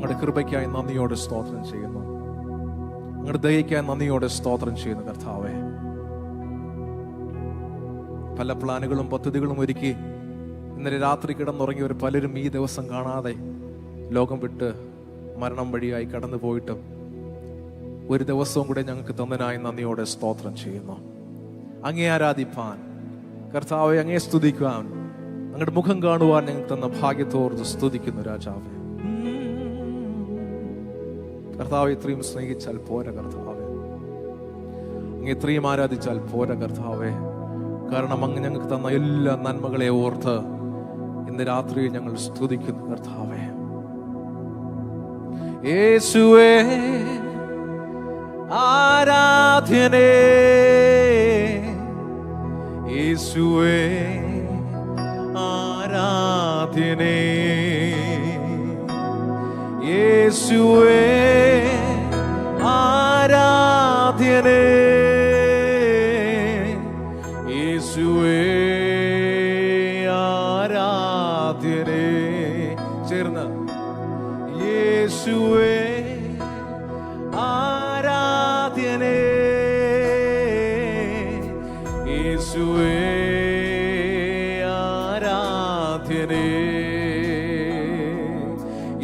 അങ്ങയുടെ കൃപയ്ക്കായി നന്ദിയോടെ സ്തോത്രം ചെയ്യുന്നു. അങ്ങയുടെ ദയയ്ക്കായി നന്ദിയോടെ സ്തോത്രം ചെയ്യുന്നു കർത്താവേ. പല പ്ലാനുകളും പദ്ധതികളും ഒരുക്കി ഇന്നലെ രാത്രി കിടന്നുറങ്ങിയവർ പലരും ഈ ദിവസം കാണാതെ ലോകം വിട്ട് മരണം വഴിയായി കടന്നു പോയിട്ടും ഒരു ദിവസവും കൂടെ ഞങ്ങൾക്ക് തന്നതിനായി നന്ദിയോടെ സ്തോത്രം ചെയ്യുന്നു. അങ്ങേ ആരാധിപ്പാൻ കർത്താവെ, അങ്ങേ സ്തുതിക്കുവാൻ, അങ്ങയുടെ മുഖം കാണുവാൻ ഞങ്ങൾക്ക് തന്ന ഭാഗ്യത്തോർത്ത് സ്തുതിക്കുന്നു രാജാവേ. കർത്താവെ, ഇത്രയും സ്നേഹിച്ചാൽ പോരാ കർത്താവെ, അങ്ങ് ഇത്രയും ആരാധിച്ചാൽ പോരാ കർത്താവെ. കാരണം അങ്ങ് ഞങ്ങൾക്ക് തന്ന എല്ലാ നന്മകളെ ഓർത്ത് ഇന്ന് രാത്രി ഞങ്ങൾ സ്തുതിക്കുന്നു കർത്താവെ. യേശുവേ ആരാധ്യനേ, യേശുവേ ആരാധ്യനേ, യേശുവേ ആരാധ്യനേ, യേശുവേ ആരാധ്യനേ. ചേർന്ന് യേശുവേ ആരാധ്യനേ, യേശുവേ ആരാധ്യനേ,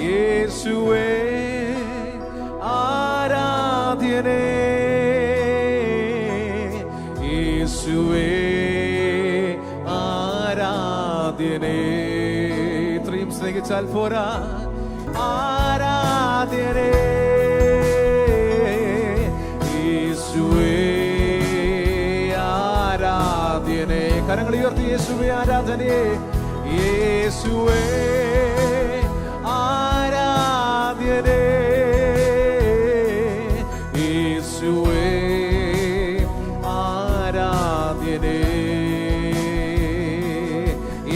യേശുവേ ആരാധ്യനേ, യേശുവേ ആരാധ്യനേ. ഇത്രയും സ്നേഹിച്ചാൽ പോരാ. ആരാധ്യനേ, യേശുവേ ആരാധ്യനേ. കരങ്ങൾ ഉയർത്തി യേശുവേ ആരാധനേ, യേശുവേ ആരാധ്യനേ, യേശുവേ ആരാധ്യനേ,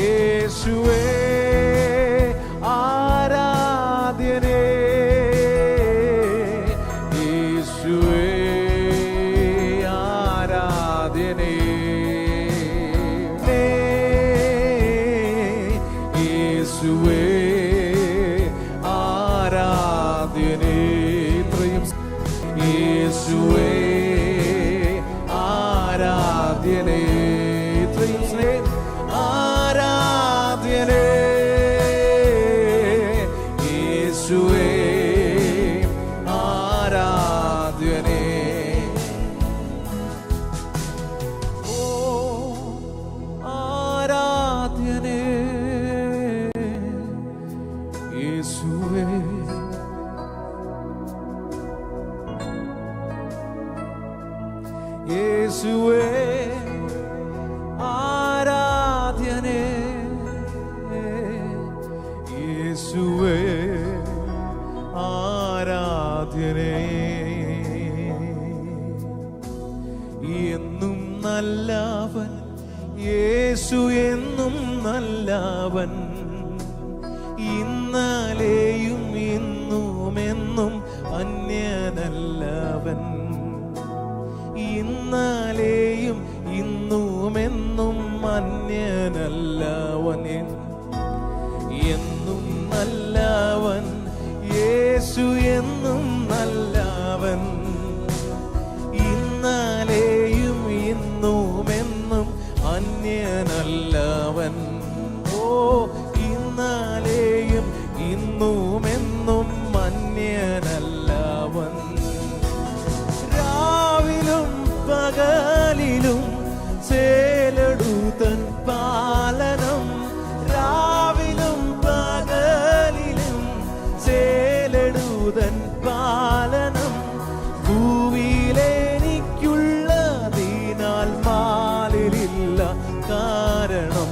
യേശുവേ ആരാധ്യനേ, യേശുവേ ആരാധ്യനേ, യേശുവേ ആരാധ്യനേ. ഇത്രയും യേശുവേ ആരാധ്യനേ. ഇത്രയും സ്നേഹം ആരാധ്യനേ, യേശുവേ ആരാധ്യനേ. ഓ ആരാധ്യനേ, യേശുവേ യേശുവേ ആരാധ്യനേ, യേശുവേ ആരാധ്യനേ. എന്നും നല്ലവൻ യേശു, എന്നും നല്ലവൻ, ഇന്നലെയും ഇന്നുമെന്നും അന്യനല്ലവൻ, ഇന്നലെയും ഇന്നുമെന്നും അന്യനല്ലവൻ, എന്നും നല്ലവൻ യേശു, എന്നും നല്ലവൻ, ഇന്നലെയും ഇന്നുമെന്നും അന്യനല്ലവൻ. ഓ ഇന്നലെയും ഇന്നുമെന്നും അന്യനല്ലവൻ. രാവിലും പകലിലും ചേലടുതൻ പാലനം, രാവിലും പകലിലും ചേലടുതൻ പാലനം, ഭൂവിയിലെനിക്കുള്ളതിനാൽ മാലിലില്ല കാരണം,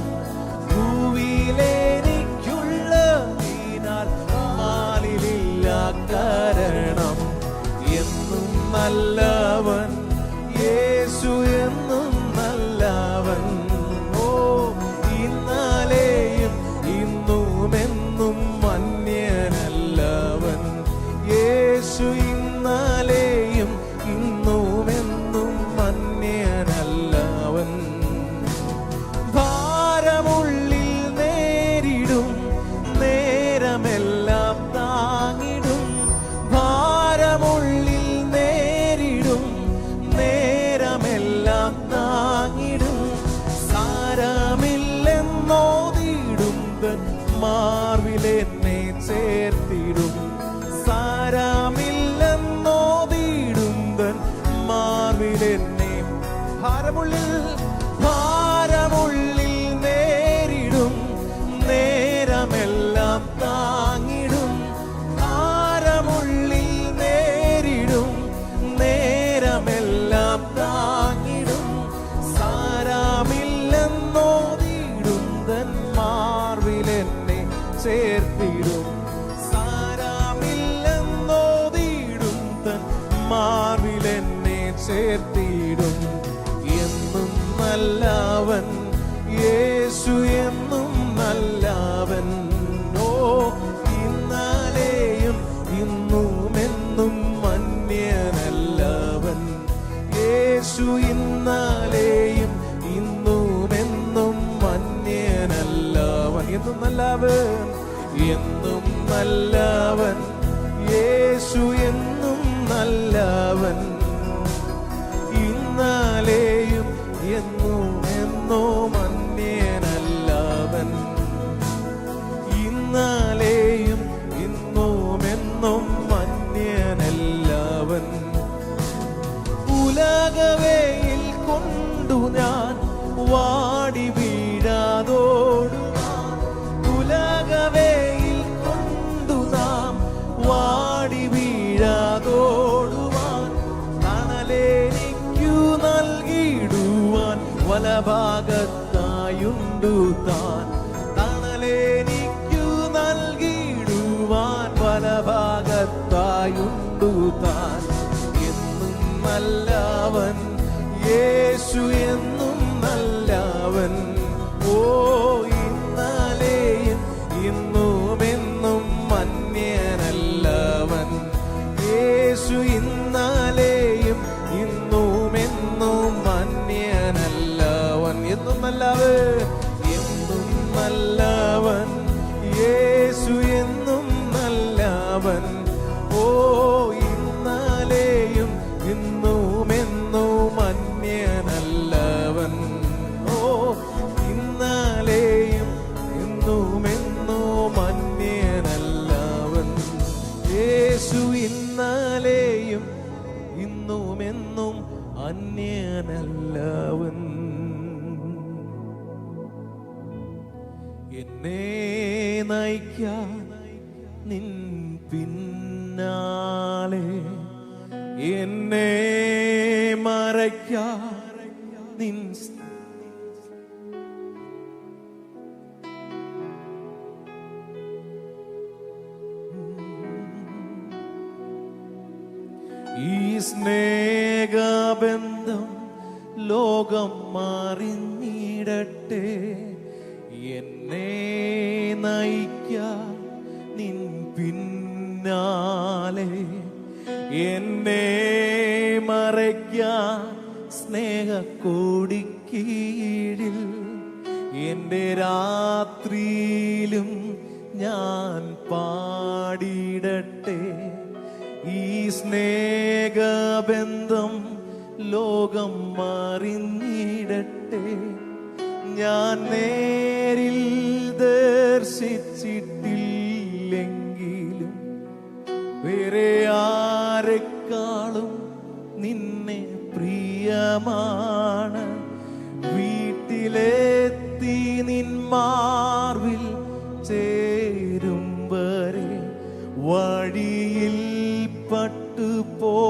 ഭൂവിയിലെ യേശു എന്നും നല്ലവൻ. ഓ ഇന്നലെയും ഇന്നുമെന്നും മന്യനല്ലവൻ. യേശു ഇന്നലെയും ഇന്നുമെന്നും മന്യനല്ലവൻ. എന്നും നല്ലവൻ, എന്നും നല്ലവൻ. യേശു എന്നും നല്ലവൻ. ഇന്നലെയും എന്നും എന്നോ മന്യനല്ലവൻ. ഇന്നലെയും ഇന്നും എന്നും മന്യനല്ലവൻ. ഉലകവേയിൽ കൊണ്ടു ഞാൻ വാടി വീഴാതോടുവാൻ. ഉലകവേയിൽ കൊണ്ടു നാം വാടി വീഴാതോടുവാൻ. തണലെനിക്കു നൽകിടുവാൻ വലഭാഗത്തായുണ്ടു താൻ. തണലെനിക്കു നൽകിടുവാൻ വലഭാഗത്തായുണ്ടു താൻ. എന്നും നല്ലവൻ യേശു, എന്നും നല്ലവൻ. ഓ ഇന്നലെയും ഇന്നുമെന്നും മന്യനല്ലവൻ. യേശു ഇന്നലെയും ഇന്നുമെന്നും മന്യനല്ലവൻ. എന്നും നല്ലവൻ, എന്നും നല്ലവൻ. യേശു എന്നും നല്ലവൻ. ഓ ഇന്നലെയും ഇന്നുമെന്നും മന്യനല്ലവൻ. ഓ ഇന്നലെയും ഇന്നുമെന്നും മന്യനല്ലവൻ. യേശു ഇന്നലെയും ഇന്നുമെന്നും അന്യനല്ലവൻ. എന്നെ നയിക്കാൻ നിൻ പിന്നാലെ, എന്നെ മറയ്ക്കാൻ നിൻ ഈ സ്നേഹബന്ധം ലോകം മാറിഞ്ഞിടട്ടെ. എന്നെ നയിക്കാൻ നിൻ പിന്നാലെ, എന്നെ മറയ്ക്കാൻ സ്നേഹക്കോടിക്കീഴിൽ. എൻ്റെ രാത്രിയിലും ഞാൻ പാടിടട്ടെ. ഈ സ്നേഹബന്ധം ലോകം മാറിഞ്ഞിടട്ടെ. ഞാൻ നേരിൽ ദർശിച്ചിട്ടില്ലെങ്കിലും വേറെ ആരെക്കാളും നിന്നെ പ്രിയമാണ്. വീട്ടിലെത്തി നിൻ മാർവിൽ ചേരും വരെ വഴിയിൽ പട്ടുപോകാതെ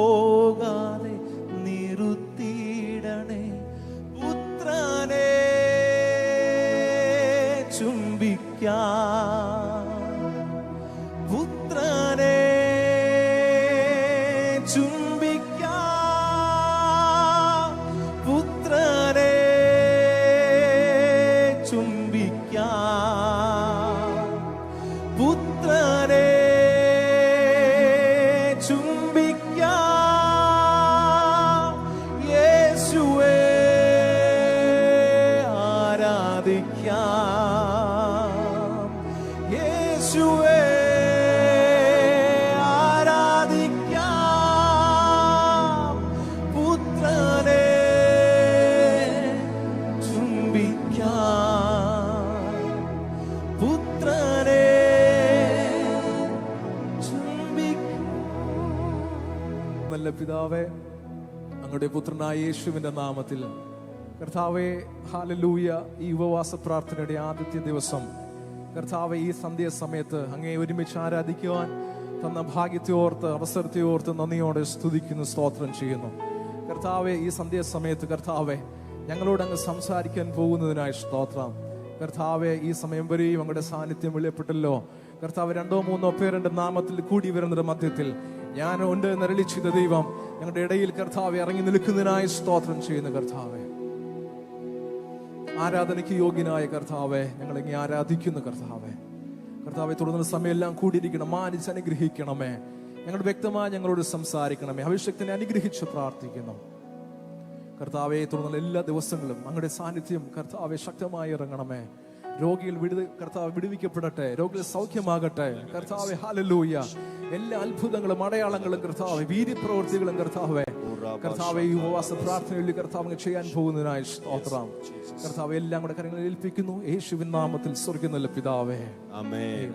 നിറുത്തിയിടണേ. പുത്രനെ ചുംബിക്കാൻ, പുത്രനെ ചുംബിക്കാൻ, പുത്രനെ ചുംബിക്കാൻ, പുത്രനെ ചുംബിക്കാം. യേശുവേ ആരാധിക്കാം, യേശുവേ ആരാധിക്കാം. പുത്രനെ ചുംബിക്കാം, പുത്രനെ നല്ല പിതാവേ, അങ്ങയുടെ പുത്രനായ യേശുവിന്റെ നാമത്തിൽ കർത്താവേ, ഹല്ലേലൂയ. ഈ ഉപവാസ പ്രാർത്ഥനയുടെ ആദ്യത്തെ ദിവസം കർത്താവേ, ഈ സന്ധ്യാസമയത്ത് അങ്ങയെ ഒരുമിച്ച് ആരാധിക്കുവാൻ തന്ന ഭാഗ്യത്തെ ഓർത്ത്, അവസരത്തെ ഓർത്ത് നന്ദിയോടെ സ്തുതിക്കുന്നു, സ്തോത്രം ചെയ്യുന്നു. കർത്താവേ, ഈ സന്ധ്യാസമയത്ത് കർത്താവേ, ഞങ്ങളോട് അങ്ങ് സംസാരിക്കാൻ പോകുന്നതിനായി സ്തോത്രം. കർത്താവെ, ഈ സമയം വരെയും അങ്ങയുടെ സാന്നിധ്യം വെളിപ്പെട്ടല്ലോ കർത്താവ്. 2-3 പേരുടെ നാമത്തിൽ കൂടി വരുന്നൊരു മധ്യത്തിൽ ഞാൻ ഉണ്ട് എന്നരളി ചെയ്ത ദൈവം ഞങ്ങളുടെ ഇടയിൽ കർത്താവെ ഇറങ്ങി നിൽക്കുന്നതിനായി സ്തോത്രം ചെയ്യുന്ന കർത്താവെ. ആരാധനയ്ക്ക് യോഗ്യനായ കർത്താവെ, ഞങ്ങളിങ്ങനെ ആരാധിക്കുന്നു കർത്താവെ. കർത്താവെ, തുടർന്ന് സമയമെല്ലാം കൂടിയിരിക്കണം, മാനിച്ച് അനുഗ്രഹിക്കണമേ. ഞങ്ങൾ വ്യക്തമായി ഞങ്ങളോട് സംസാരിക്കണമേ. അഭിഷേകത്തിനെ അനുഗ്രഹിച്ച് പ്രാർത്ഥിക്കുന്നു കർത്താവെ. തുടർന്നുള്ള എല്ലാ ദിവസങ്ങളും അങ്ങയുടെ സാന്നിധ്യം കർത്താവെ ശക്തമായി ഇറങ്ങണമേ. രോഗികൾ കർത്താവ് വിടുവിക്കപ്പെടട്ടെ, രോഗികൾ സൗഖ്യമാകട്ടെ കർത്താവെ. ഹല്ലേലൂയ. എല്ലാ അത്ഭുതങ്ങളും അടയാളങ്ങളും കർത്താവെ, വീര്യപ്രവൃത്തികളും കർത്താവെ, കർത്താവെ ഈ ഉപവാസ പ്രാർത്ഥനയിൽ കർത്താവ് ചെയ്യാൻ പോകുന്നതിനായി സ്തോത്രം കർത്താവെ. എല്ലാം കൂടെ കരങ്ങളിൽ ഏൽപ്പിക്കുന്നു യേശുവിൻ നാമത്തിൽ. സ്വർഗ്ഗത്തിലെ പിതാവേ, ആമേൻ.